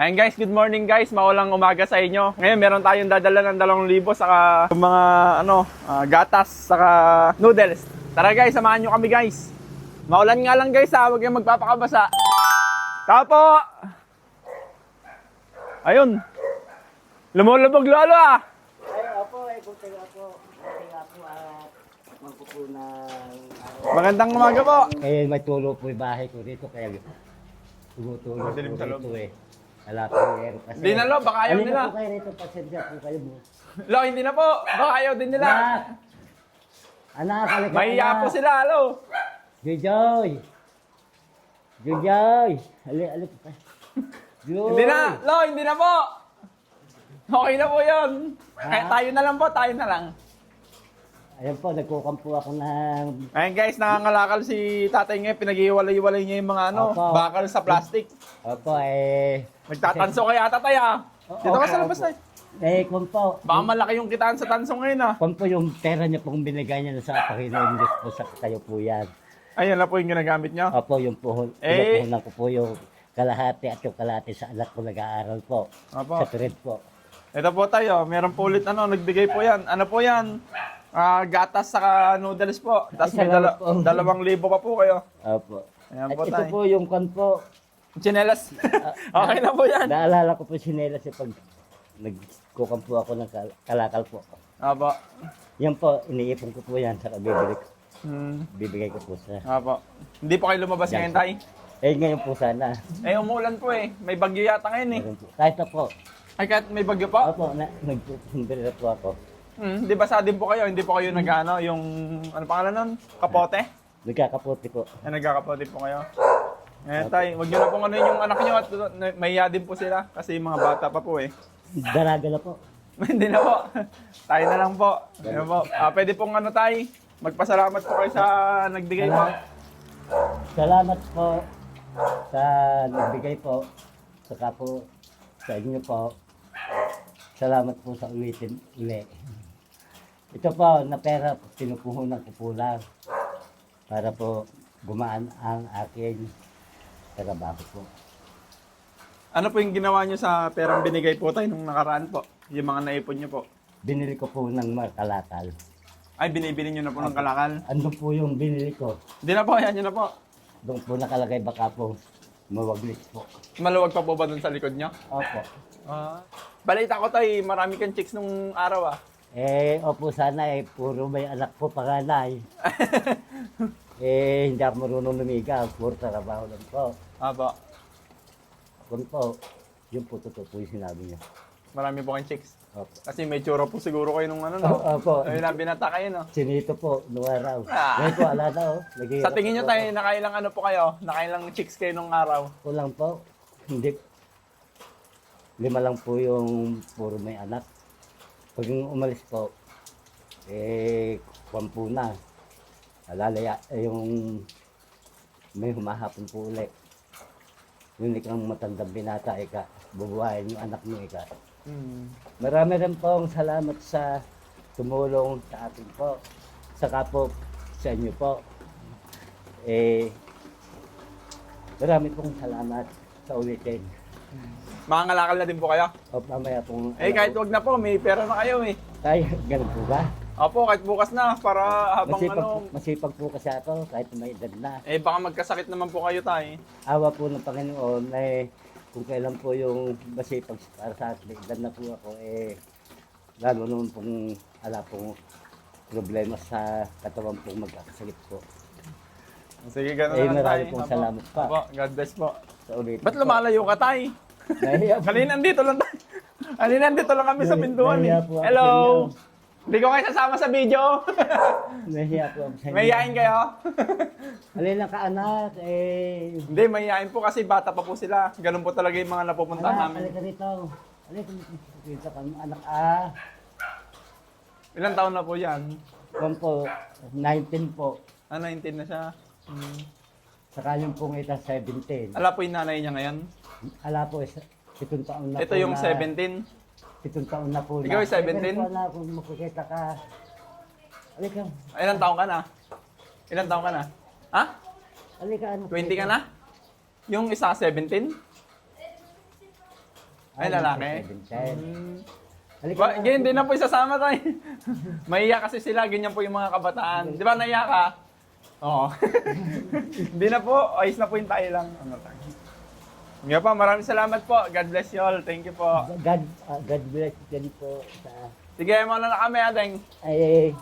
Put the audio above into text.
Ayan guys, good morning guys. Maulang umaga sa inyo. Ngayon meron tayong dadala ng 2,000 saka mga gatas saka noodles. Tara guys, samahan nyo kami guys. Maulan nga lang guys ha, huwag kayong magpapakabasa. Tapo! Ayun. Lumulubog lolo ah. Ay, opo, buti nga po at magpupunang... Magandang umaga po. Eh, may tulo po yung bahay ko dito, kaya tumutulog po Madilim sa loob. dito eh. Wala po eh. Kasi, Hindi na lo, baka ayaw halika nila. po kayo rito, pasensya po kayo mo. Lo, hindi na po. Baka ayaw din nila. Anak, halika Mahiya po sila, lo. Joy! Halika pa. Joy! Hindi na, lo, hindi na po. Okay na po yun. Kaya tayo na lang po, tayo na lang. Ayan po, nagkukampo ako ng... Ayun guys, nangangalakal si tatay ngayon. Pinag-iwalay-iwalay niya yung mga Opo. bakal sa plastic. Opo, eh... Nagtatanso kaya tatay ah. Dito ka sa labas tayo. Eh, kung po, Baka malaki yung kitaan sa tanso ngayon ah. kung po yung pera niya pong binigay niya sa Panginoon Diyos po sa kayo po yan. Ayun na po yung ginagamit niya. Opo, yung puhunan ko po yung kalahati at yung kalahati sa anak ko nag-aaral po. Opo. Sa trade po. Ito po tayo, meron po ulit nagbigay po yan. Ano po yan? Gatas saka noodles po. Tapos may salamat po. 2,000 pa po kayo. Opo. Ayan At po ito tayo. po yung kan po. Chinelas. Okay na po yan. Naalala ko po sinelas pag nagkukan po ako ng kalakal po. Opo. Yan po, iniipon ko po yan sa bibili ko. Bibigay ko po sa... Opo. Hindi po kayo lumabas ngayon tayo? Eh, ngayon po sana. Eh, umulan po eh. May bagyo yata ngayon eh. Meron po. Kahit na po. Ay, kahit may bagyo po? Opo, nagpupunta po ako. Di ba sa din po kayo? Hindi po kayo nag-ano, yung, ano pangalan nun? Kapote? Nagkakaputi po. Nagkakapote po kayo. Eh, tay, wag nyo na pong ano yung anak nyo at mahiya din po sila kasi yung mga bata pa po eh. Daraga na po. Hindi na po. Tayo na lang po. Ayun po. Pwede pong ano tay, magpasalamat po kayo sa nagbigay po. Salamat po sa nagbigay po. Saka po sa inyo po. Salamat po sa ulitin uli. Ito po na pera pinupuhunan ko po lang para po gumaan ang aking trabaho po. Ano po yung ginawa nyo sa perang binigay po tayo nung nakaraan po? Yung mga naipon nyo po. Binili ko po ng kalakal. Ay, binibili nyo na po ng kalakal. Ano po yung binili ko? Hindi na po, yan nyo na po. Doon po nakalagay baka po mawaglit po. Maluwag pa po ba dun sa likod nyo? Opo. Balita ko tayo, marami kang chicks nung araw ah. Opo sana puro may anak po panganay. Hindi ako marunong lumigaw, puro trabaho lang po. Aba, Kung po, yun po totoo po yung sinabi niya. marami po kang chicks. Opo. Kasi may tsura po siguro kayo nung ano no? Opo. Ayun na, binata kayo no? Sinito po, nung araw. Ah. Ngayon po, ala na Sa tingin nyo tayo, nakailang ano po kayo? Nakailang chicks kayo nung araw? Kulang po. Hindi. 5 lang po yung puro may anak. Pag yung umalis po, kwampu na. Alalaya, yung may humahapon po ulit. Yung ikang matandang binata, bubuhayin yung anak mo, Marami rin pong salamat sa tumulong sa atin po. Saka po sa inyo po. Marami pong salamat sa ulitin. Mga ngalakal na din po kayo? O mamaya pong... Eh kahit wag na po, may pera na kayo eh. Tay, ganun po ba? Opo, kahit bukas na para habang Masipag po kasi ako kahit may edad na. eh baka magkasakit naman po kayo tayo. Awa po ng Panginoon kung kailan po yung masipag para sa akin, may edad na po ako lalo naman pong ala pong problema sa katawan pong magkakasakit po. Sige, ganun lang Marami tayo. pong Opo. salamat pa. Opo, God bless po. Sa ulit. Ba't lumalayo ka tayo? Nahiya po. Kanina andito lang tayo. Kanina andito lang kami sa pintuan eh. Nahiya po ako Hello! sa inyo. Hindi ko kayo sasama sa video. Nahiya po ako sa inyo. Mahihain kayo? Alin lang ka anak, Hindi, mahihain po kasi bata pa po sila. Ganun po talaga yung mga napupunta anak, namin. alika rito. Alika rito kang anak Ilang taon na po yan? Kung po, 19 po. 19 na siya. Saka yung pong ita 17. Ala po yung nanay niya ngayon? Ala po, 7 taon na Ito po yung na, 17. 7 taon na po Ikaw na. yung 17? Ikaw na kung makikita ka. Alika. Ilang taon ka na? Ilang taon ka na? Ha? Alika. 20 ka na? Yung isa 17? Ay, lalaki? 17. Halika Ba, na. ganyan din na po isasama tayo. Maiya kasi sila, ganyan po yung mga kabataan. Di ba naiya ka? Oo. Hindi na po, ayos na po yung tayo lang. Ano tayo? Nga pa, maraming salamat po. God bless you all. Thank you po. God bless din po sa Sige, muna na kami, Adeng. ay